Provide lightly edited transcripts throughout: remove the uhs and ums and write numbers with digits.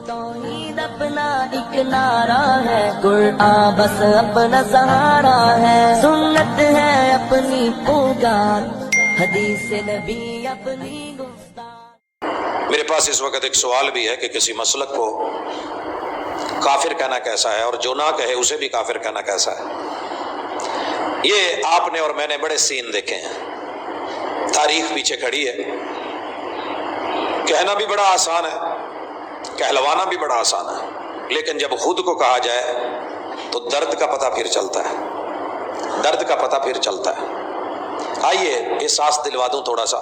توحید اپنا ایک نعرہ ہے، قرآن بس اپنا سہارا ہے، سنت ہے اپنی پکار، حدیث نبی اپنی گفتار۔ میرے پاس اس وقت ایک سوال بھی ہے کہ کسی مسلک کو کافر کہنا کیسا ہے، اور جو نہ کہے اسے بھی کافر کہنا کیسا ہے۔ یہ آپ نے اور میں نے بڑے سین دیکھے ہیں، تاریخ پیچھے کھڑی ہے۔ کہنا بھی بڑا آسان ہے، کہلوانا بھی بڑا آسان ہے، لیکن جب خود کو کہا جائے تو درد کا پتہ پھر چلتا ہے، درد کا پتہ پھر چلتا ہے۔ آئیے احساس دلوا دوں تھوڑا سا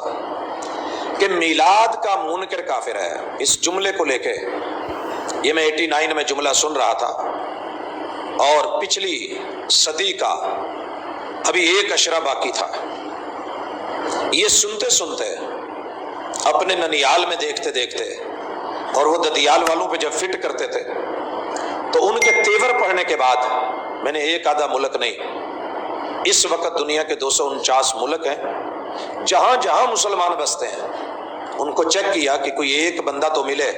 کہ میلاد کا منکر کافر ہے۔ اس جملے کو لے کے یہ میں 89 میں جملہ سن رہا تھا، اور پچھلی صدی کا ابھی ایک اشرہ باقی تھا۔ یہ سنتے سنتے اپنے ننیال میں دیکھتے دیکھتے، اور وہ ددیال والوں پہ جب فٹ کرتے تھے تو ان کے تیور پڑھنے کے بعد میں نے ایک آدھا ملک نہیں، اس وقت دنیا کے 249 ملک ہیں جہاں جہاں مسلمان بستے ہیں، ان کو چیک کیا کہ کوئی ایک بندہ تو ملے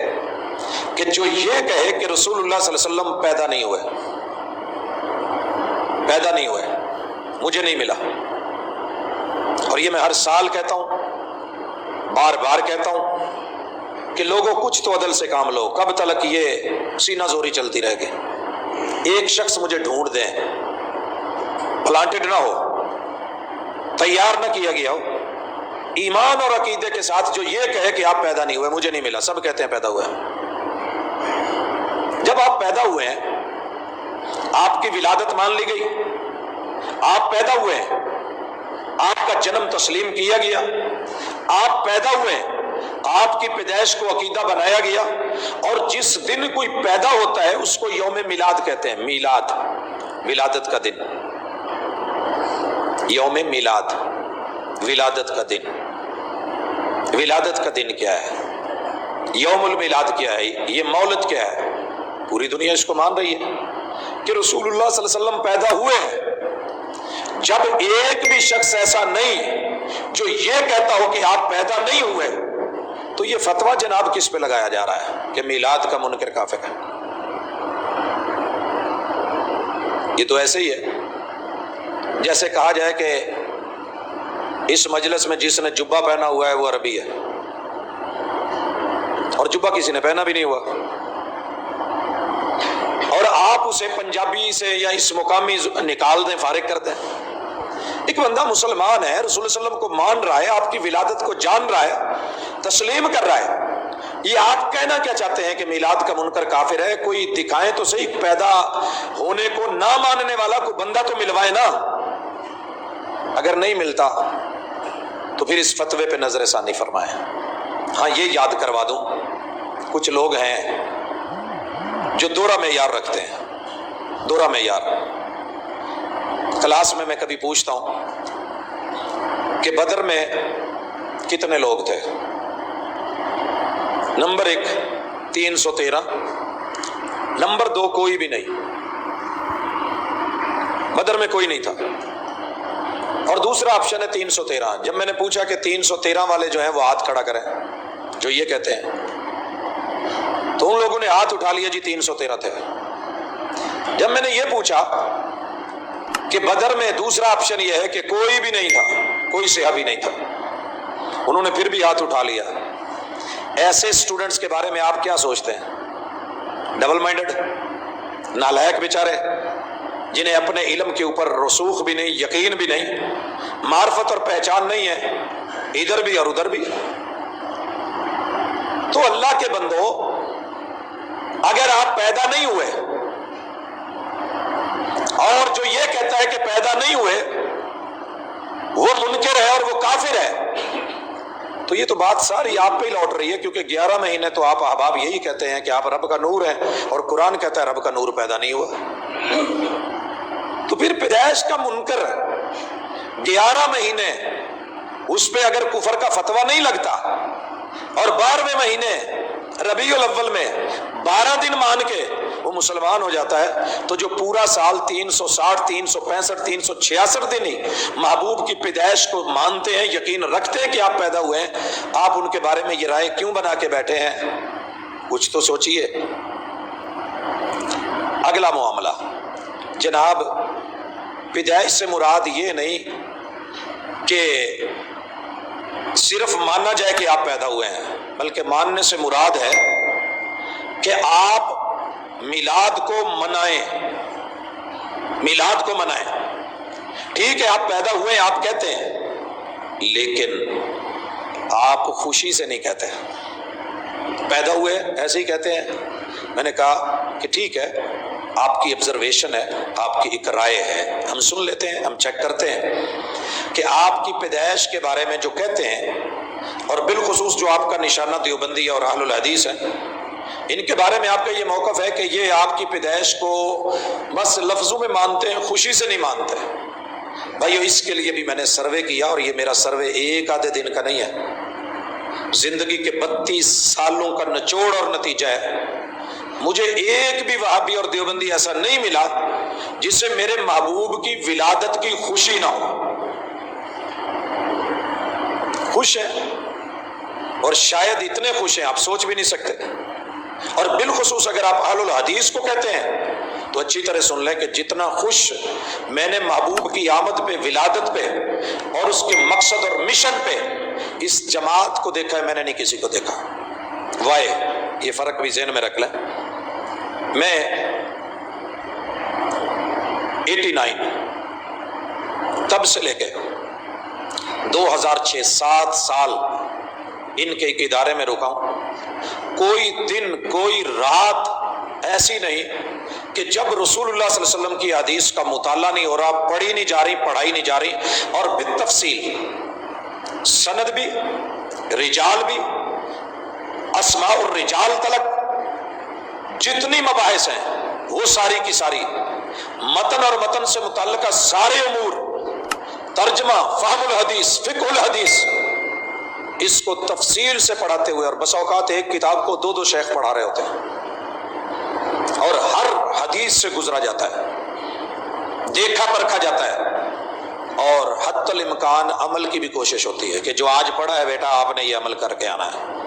کہ جو یہ کہے کہ رسول اللہ صلی اللہ علیہ وسلم پیدا نہیں ہوئے، پیدا نہیں ہوئے۔ مجھے نہیں ملا، اور یہ میں ہر سال کہتا ہوں، بار بار کہتا ہوں کہ لوگوں کچھ تو عدل سے کام لو، کب تک یہ سینہ زوری چلتی رہے گی؟ ایک شخص مجھے ڈھونڈ دیں، پلانٹڈ نہ ہو، تیار نہ کیا گیا ہو، ایمان اور عقیدے کے ساتھ جو یہ کہے کہ آپ پیدا نہیں ہوئے۔ مجھے نہیں ملا، سب کہتے ہیں پیدا ہوئے ہیں۔ جب آپ پیدا ہوئے ہیں، آپ کی ولادت مان لی گئی، آپ پیدا ہوئے ہیں، آپ کا جنم تسلیم کیا گیا، آپ پیدا ہوئے ہیں، آپ کی پیدائش کو عقیدہ بنایا گیا، اور جس دن کوئی پیدا ہوتا ہے اس کو یوم میلاد کہتے ہیں۔ میلاد، ولادت کا دن، یوم میلاد، ولادت کا دن۔ ولادت کا دن کیا ہے؟ یوم المیلاد کیا ہے؟ یہ مولد کیا ہے؟ پوری دنیا اس کو مان رہی ہے کہ رسول اللہ صلی اللہ علیہ وسلم پیدا ہوئے ہیں۔ جب ایک بھی شخص ایسا نہیں جو یہ کہتا ہو کہ آپ پیدا نہیں ہوئے، تو یہ فتویٰ جناب کس پہ لگایا جا رہا ہے کہ میلاد کا منکر کافر ہے؟ یہ تو ایسے ہی ہے جیسے کہا جائے کہ اس مجلس میں جس نے جبہ پہنا ہوا ہے وہ عربی ہے، اور جبہ کسی نے پہنا بھی نہیں ہوا، اور آپ اسے پنجابی سے یا اس مقامی نکال دیں، فارغ کر دیں۔ ایک بندہ مسلمان ہے، رسول اللہ علیہ وسلم کو مان رہا ہے، آپ کی ولادت کو جان رہا ہے، تسلیم کر رہا ہے۔ یہ آپ کہنا کیا چاہتے ہیں کہ میلاد کا منکر کافر ہے؟ کوئی دکھائیں تو صحیح، پیدا ہونے کو نہ ماننے والا کوئی بندہ تو ملوائے نا۔ اگر نہیں ملتا تو پھر اس فتوے پہ نظر ثانی فرمائیں۔ ہاں یہ یاد کروا دوں، کچھ لوگ ہیں جو دوہرا معیار رکھتے ہیں، دوہرا معیار۔ کلاس میں کبھی پوچھتا ہوں کہ بدر میں کتنے لوگ تھے؟ نمبر 1 313، نمبر 2 کوئی بھی نہیں، بدر میں کوئی نہیں تھا، اور دوسرا آپشن ہے 313۔ جب میں نے پوچھا کہ 313 والے جو ہیں وہ ہاتھ کھڑا کریں جو یہ کہتے ہیں، تو ان لوگوں نے ہاتھ اٹھا لیا، جی 313 تھے۔ جب میں نے یہ پوچھا کہ بدر میں دوسرا آپشن یہ ہے کہ کوئی بھی نہیں تھا، کوئی صحابی نہیں تھا، انہوں نے پھر بھی ہاتھ اٹھا لیا۔ ایسے سٹوڈنٹس کے بارے میں آپ کیا سوچتے ہیں؟ ڈبل مائنڈڈ، نالائق بیچارے، جنہیں اپنے علم کے اوپر رسوخ بھی نہیں، یقین بھی نہیں، معرفت اور پہچان نہیں ہے، ادھر بھی اور ادھر بھی۔ تو اللہ کے بندو، اگر آپ پیدا نہیں ہوئے، اور جو یہ کہتا ہے کہ پیدا نہیں ہوئے وہ منکر ہے اور وہ کافر ہے، تو یہ تو بات ساری آپ پہ ہی لوٹ رہی ہے، کیونکہ 11 مہینے تو آپ احباب یہی کہتے ہیں کہ آپ رب کا نور ہیں، اور قرآن کہتا ہے رب کا نور پیدا نہیں ہوا۔ تو پھر پیدائش کا منکر 11 مہینے اس پہ اگر کفر کا فتویٰ نہیں لگتا، اور 12ویں مہینے ربیع الاول میں 12 دن مان کے وہ مسلمان ہو جاتا ہے، تو جو پورا سال 360 365 366 دن ہی محبوب کی پیدائش کو مانتے ہیں، یقین رکھتے ہیں کہ آپ پیدا ہوئے ہیں، آپ ان کے بارے میں یہ رائے کیوں بنا کے بیٹھے ہیں کچھ تو سوچئے۔ اگلا معاملہ جناب، پیدائش سے مراد یہ نہیں کہ صرف مانا جائے کہ آپ پیدا ہوئے ہیں، بلکہ ماننے سے مراد ہے کہ آپ میلاد کو منائیں، میلاد کو منائیں۔ ٹھیک ہے آپ پیدا ہوئے آپ کہتے ہیں، لیکن آپ خوشی سے نہیں کہتے۔ پیدا ہوئے ایسے ہی کہتے ہیں۔ میں نے کہا کہ ٹھیک ہے، آپ کی آبزرویشن ہے، آپ کی ایک رائے ہے، ہم سن لیتے ہیں، ہم چیک کرتے ہیں کہ آپ کی پیدائش کے بارے میں جو کہتے ہیں، اور بالخصوص جو آپ کا نشانہ دیوبندی اور اہل الحدیث ہیں، ان کے بارے میں آپ کا یہ موقف ہے کہ یہ آپ کی پیدائش کو بس لفظوں میں مانتے ہیں، خوشی سے نہیں مانتے۔ بھائیو اس کے لیے بھی میں نے سروے کیا، اور یہ میرا سروے ایک آدھے دن کا نہیں ہے، زندگی کے 32 سالوں کا نچوڑ اور نتیجہ ہے۔ مجھے ایک بھی وہابی اور دیوبندی ایسا نہیں ملا جس سے میرے محبوب کی ولادت کی خوشی نہ ہو۔ خوش ہیں، اور شاید اتنے خوش ہیں آپ سوچ بھی نہیں سکتے۔ اور بالخصوص اگر آپ اہل الحدیث کو کہتے ہیں تو اچھی طرح سن لیں کہ جتنا خوش میں نے محبوب کی آمد پہ، ولادت پہ اور اس کے مقصد اور مشن پہ اس جماعت کو دیکھا ہے، میں نے نہیں کسی کو دیکھا۔ وائے یہ فرق بھی ذہن میں رکھ لیں۔ میں 89 تب سے لے کے 2006 7 سال ان کے ایک ادارے میں رکا ہوں۔ کوئی دن کوئی رات ایسی نہیں کہ جب رسول اللہ صلی اللہ علیہ وسلم کی حدیث کا مطالعہ نہیں ہو رہا، پڑھی نہیں جا رہی، پڑھائی نہیں جا رہی، اور بالتفصیل سند بھی، رجال بھی، اسماء الرجال تلک جتنی مباحث ہیں وہ ساری کی ساری، متن اور متن سے متعلقہ سارے امور، ترجمہ، فہم الحدیث، فقہ الحدیث، اس کو تفصیل سے پڑھاتے ہوئے، اور بس اوقات ایک کتاب کو 2 شیخ پڑھا رہے ہوتے ہیں، اور ہر حدیث سے گزرا جاتا ہے، دیکھا پرکھا جاتا ہے، اور حتی الامکان عمل کی بھی کوشش ہوتی ہے کہ جو آج پڑھا ہے بیٹا آپ نے یہ عمل کر کے آنا ہے۔